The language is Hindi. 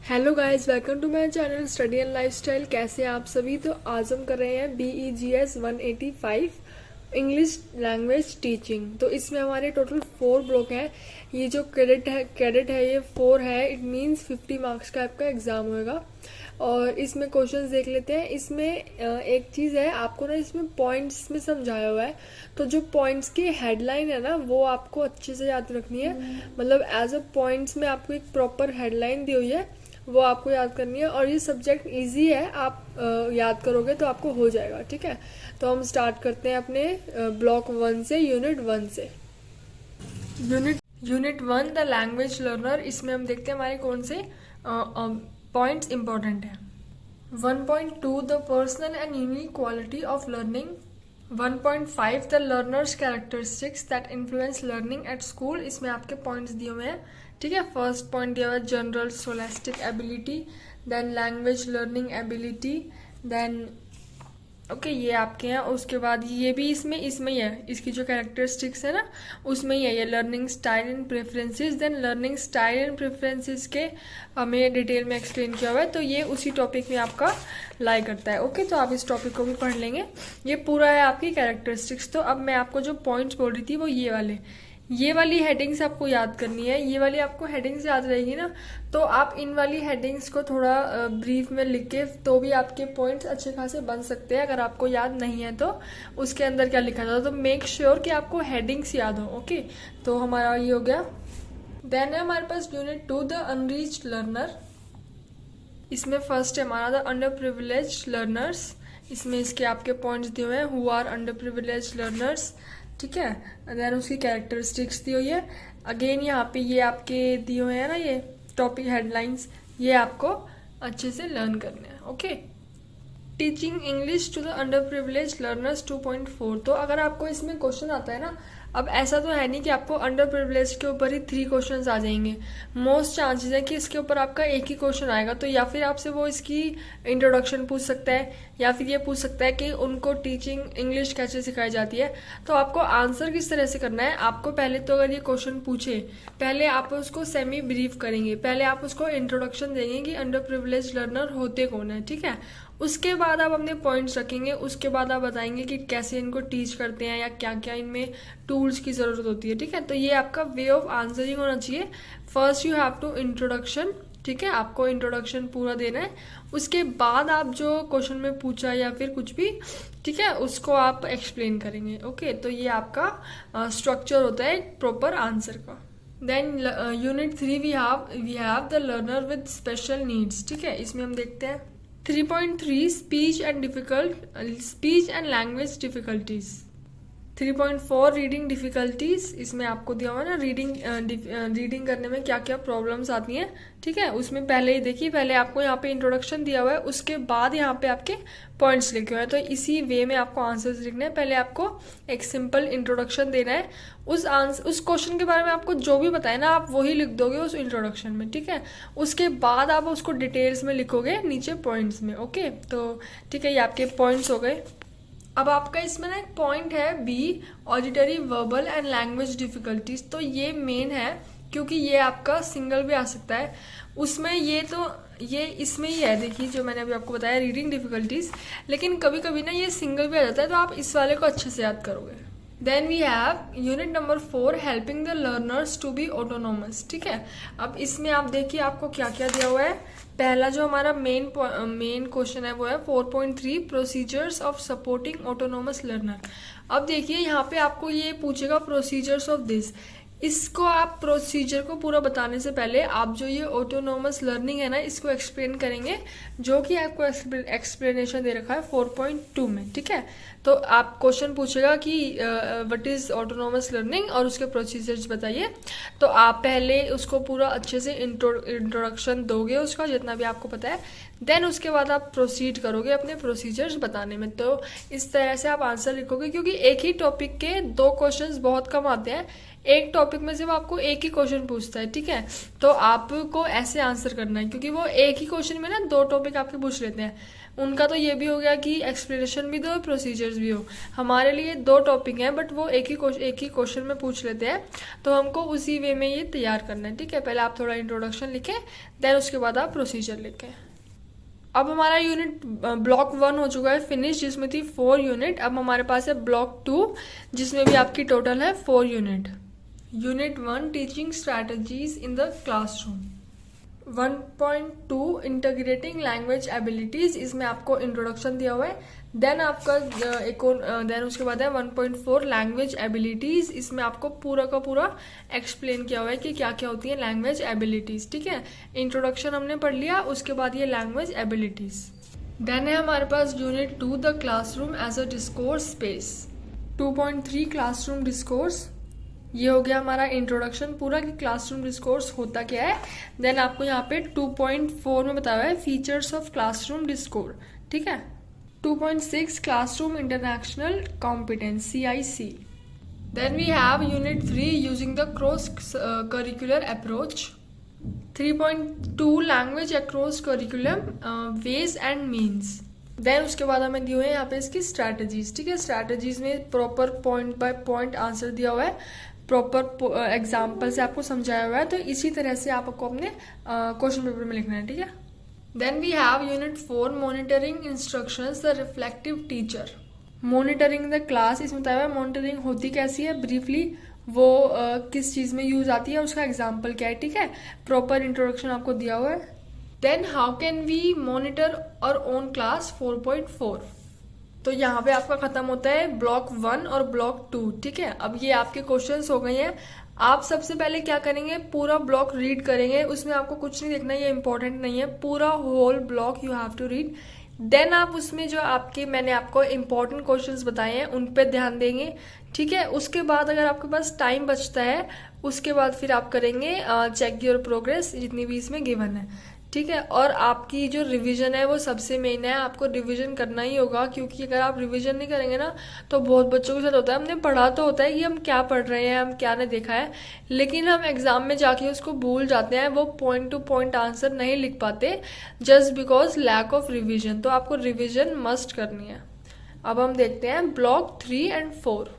Hello guys, welcome to my channel study and lifestyle. कैसे हैं आप सभी। तो आज हम कर रहे हैं BEGS 185 इंग्लिश लैंग्वेज टीचिंग। तो इसमें हमारे टोटल 4 ब्लॉक हैं। ये जो क्रेडिट है ये 4 है। इट मींस 50 मार्क्स का आपका एग्जाम होगा। और इसमें क्वेश्चंस देख लेते हैं। इसमें एक चीज़ है, आपको ना इसमें पॉइंट्स में समझाया हुआ है। तो जो पॉइंट्स की हेडलाइन है ना, वो आपको अच्छे से याद रखनी है। मतलब एज अ पॉइंट्स में आपको एक प्रॉपर हेडलाइन दी हुई है, वो आपको याद करनी है। और ये सब्जेक्ट इजी है, आप याद करोगे तो आपको हो जाएगा। ठीक है, तो हम स्टार्ट करते हैं अपने ब्लॉक 1 से, यूनिट 1 से। Unit 1 the language learner. इसमें हम देखते हैं हमारे कौन से पॉइंट्स इंपॉर्टेंट है। 1.2 the personal and unique quality of learning. 1.5 the learners characteristics that influence learning at school. इसमें आपके पॉइंट्स दिए हुए हैं। ठीक है, फर्स्ट पॉइंट दिया हुआ है general scholastic ability, then language learning ability, then okay ये आपके हैं। उसके बाद ये भी इसमें ही है, इसकी जो कैरेक्टरिस्टिक्स है ना उसमें ही है ये learning style and preferences. Then learning style and preferences के हमें डिटेल में एक्सप्लेन किया हुआ है, तो ये उसी टॉपिक में आपका लाई करता है। ओके, तो आप इस टॉपिक को भी पढ़ लेंगे। ये पूरा है आपकी कैरेक्टरिस्टिक्स। तो अब मैं आपको जो पॉइंट्स बोल रही थी वो ये वाली हेडिंग्स आपको याद करनी है। ये वाली आपको हेडिंग्स याद रहेगी ना, तो आप इन वाली हेडिंग्स को थोड़ा ब्रीफ में लिख के तो भी आपके पॉइंट्स अच्छे खासे बन सकते हैं। अगर आपको याद नहीं है तो उसके अंदर क्या लिखा था, तो मेक श्योर कि आपको हेडिंग्स याद हो। ओके, तो हमारा ये हो गया। देन है हमारे पास यूनिट 2 द अनरीच्ड लर्नर। इसमें फर्स्ट है हमारा द अंडर प्रिविलेज लर्नर्स। इसमें इसके आपके पॉइंट्स दिए हुए हैं, who are under privilege learners. ठीक है, देन उसकी कैरेक्टरिस्टिक्स दी हुई है। अगेन यहाँ पे ये आपके दिए हुए हैं ना, ये टॉपिक हेडलाइंस, ये आपको अच्छे से लर्न करने हैं। Okay, teaching English to the under privilege learners 2.4। तो अगर आपको इसमें क्वेश्चन आता है ना, अब ऐसा तो है नहीं कि आपको अंडर प्रिविलेज के ऊपर ही 3 क्वेश्चंस आ जाएंगे। मोस्ट चांसेस है कि इसके ऊपर आपका एक ही क्वेश्चन आएगा। तो या फिर आपसे वो इसकी इंट्रोडक्शन पूछ सकता है, या फिर ये पूछ सकता है कि उनको टीचिंग इंग्लिश कैसे सिखाई जाती है। तो आपको आंसर किस तरह से करना है, आपको पहले तो अगर ये क्वेश्चन पूछे, पहले आप उसको सेमी ब्रीफ करेंगे। पहले आप उसको इंट्रोडक्शन देंगे कि अंडर प्रिविलेज लर्नर होते कौन है। ठीक है, उसके बाद आप अपने पॉइंट्स रखेंगे। उसके बाद आप बताएंगे कि कैसे इनको टीच करते हैं या क्या क्या इनमें टूल्स की ज़रूरत होती है। ठीक है, तो ये आपका वे ऑफ आंसरिंग होना चाहिए। First you have to introduction. ठीक है, आपको इंट्रोडक्शन पूरा देना है। उसके बाद आप जो क्वेश्चन में पूछा या फिर कुछ भी, ठीक है, उसको आप एक्सप्लेन करेंगे। ओके, तो ये आपका स्ट्रक्चर होता है एक प्रॉपर आंसर का। Then unit 3 we have the learner with special needs. ठीक है, इसमें हम देखते हैं 3.3 speech and language difficulties. 3.4 reading difficulties. इसमें आपको दिया हुआ है ना रीडिंग करने में क्या क्या प्रॉब्लम्स आती हैं। ठीक है, उसमें पहले ही देखिए, पहले आपको यहाँ पे इंट्रोडक्शन दिया हुआ है, उसके बाद यहाँ पे आपके पॉइंट्स लिखे हुए हैं। तो इसी वे में आपको आंसर्स लिखने हैं। पहले आपको एक सिंपल इंट्रोडक्शन देना है। उस क्वेश्चन के बारे में आपको जो भी बताए ना, आप वही लिख दोगे उस इंट्रोडक्शन में। ठीक है, उसके बाद आप उसको डिटेल्स में लिखोगे नीचे पॉइंट्स में। ओके, तो ठीक है, ये आपके पॉइंट्स हो गए। अब आपका इसमें ना एक पॉइंट है B, auditory verbal and language difficulties. तो ये मेन है, क्योंकि ये आपका सिंगल भी आ सकता है उसमें। ये इसमें ही है, देखिए जो मैंने अभी आपको बताया रीडिंग डिफिकल्टीज, लेकिन कभी कभी ना ये सिंगल भी आ जाता है, तो आप इस वाले को अच्छे से याद करोगे। Then we have unit number 4 helping the learners to be autonomous. ठीक है, अब इसमें आप देखिए आपको क्या क्या दिया हुआ है। पहला जो हमारा मेन क्वेश्चन है वो है 4.3 procedures of supporting autonomous learner. अब देखिए यहाँ पे आपको ये पूछेगा प्रोसीजर्स ऑफ दिस। इसको आप प्रोसीजर को पूरा बताने से पहले आप जो ये ऑटोनोमस लर्निंग है ना, इसको एक्सप्लेन करेंगे, जो कि आपको एक्सप्लेनेशन दे रखा है 4.2 में। ठीक है, तो आप क्वेश्चन पूछेगा कि व्हाट इज ऑटोनोमस लर्निंग और उसके प्रोसीजर्स बताइए। तो आप पहले उसको पूरा अच्छे से इंट्रोडक्शन दोगे उसका, जितना भी आपको पता है। देन उसके बाद आप प्रोसीड करोगे अपने प्रोसीजर्स बताने में। तो इस तरह से आप आंसर लिखोगे, क्योंकि एक ही टॉपिक के 2 क्वेश्चंस बहुत कम आते हैं। एक टॉपिक में से वो आपको एक ही क्वेश्चन पूछता है, ठीक है, तो आपको ऐसे आंसर करना है, क्योंकि वो एक ही क्वेश्चन में ना 2 टॉपिक आपके पूछ लेते हैं। उनका तो ये भी हो गया कि एक्सप्लेनेशन भी दो और प्रोसीजर्स भी हो। हमारे लिए 2 टॉपिक हैं, बट वो एक ही क्वेश्चन में पूछ लेते हैं, तो हमको उसी वे में ये तैयार करना है, ठीक है। पहले आप थोड़ा इंट्रोडक्शन लिखें, देन उसके बाद आप प्रोसीजर लिखें। अब हमारा यूनिट ब्लॉक 1 हो चुका है फिनिश, जिसमें थी 4 यूनिट। अब हमारे पास है ब्लॉक 2, जिसमें भी आपकी टोटल है 4 unit. Unit 1 teaching strategies in the classroom. 1.2 integrating language abilities, इसमें आपको इंट्रोडक्शन दिया हुआ है। देन आपका देन उसके बाद है 1.4 लैंग्वेज एबिलिटीज, इसमें आपको पूरा का पूरा एक्सप्लेन किया हुआ है कि क्या क्या होती है लैंग्वेज एबिलिटीज, ठीक है। इंट्रोडक्शन हमने पढ़ लिया, उसके बाद ये लैंग्वेज एबिलिटीज। देन है हमारे पास unit 2 the classroom as a discourse space. 2.3 classroom discourse, ये हो गया हमारा इंट्रोडक्शन पूरा कि क्लासरूम डिस्कोर्स होता क्या है। देन आपको यहाँ पे 2.4 में बताया है फीचर्स ऑफ क्लासरूम डिस्कोर्स, ठीक है। 2.6 classroom international competence CIC। Then we have unit 3 using the cross curricular approach. 3.2 language across curriculum ways and means. देन उसके बाद हमें दिए हुए हैं यहाँ पे इसकी स्ट्रैटेजीज, ठीक है। स्ट्रैटेजीज में proper point by point answer दिया हुआ है, प्रॉपर एग्जाम्पल से आपको समझाया हुआ है, तो इसी तरह से आपको अपने क्वेश्चन पेपर में लिखना है, ठीक है। Then we have unit 4 monitoring instructions the reflective teacher. Monitoring the class, इसमें बताया हुआ है मॉनिटरिंग होती कैसी है, ब्रीफली वो किस चीज़ में यूज आती है, उसका एग्जाम्पल क्या है, ठीक है। प्रॉपर इंट्रोडक्शन आपको दिया हुआ है। Then how can we monitor और ओन क्लास 4.4। तो यहाँ पे आपका खत्म होता है ब्लॉक 1 और ब्लॉक 2, ठीक है। अब ये आपके क्वेश्चंस हो गए हैं। आप सबसे पहले क्या करेंगे, पूरा ब्लॉक रीड करेंगे, उसमें आपको कुछ नहीं देखना, ये इंपॉर्टेंट नहीं है, पूरा whole block you have to read. Then आप उसमें जो मैंने आपको इंपॉर्टेंट क्वेश्चंस बताए हैं उन पे ध्यान देंगे, ठीक है। उसके बाद अगर आपके पास टाइम बचता है, उसके बाद फिर आप करेंगे चेक योर प्रोग्रेस, जितनी भी इसमें गिवन है, ठीक है। और आपकी जो रिवीजन है वो सबसे मेन है, आपको रिवीजन करना ही होगा, क्योंकि अगर आप रिवीजन नहीं करेंगे ना तो बहुत बच्चों के साथ होता है, हमने पढ़ा तो होता है कि हम क्या पढ़ रहे हैं, हम क्या ने देखा है, लेकिन हम एग्जाम में जाके उसको भूल जाते हैं, वो पॉइंट टू पॉइंट आंसर नहीं लिख पाते just because lack of revision. तो आपको रिविजन मस्ट करनी है। अब हम देखते हैं ब्लॉक 3 एंड 4।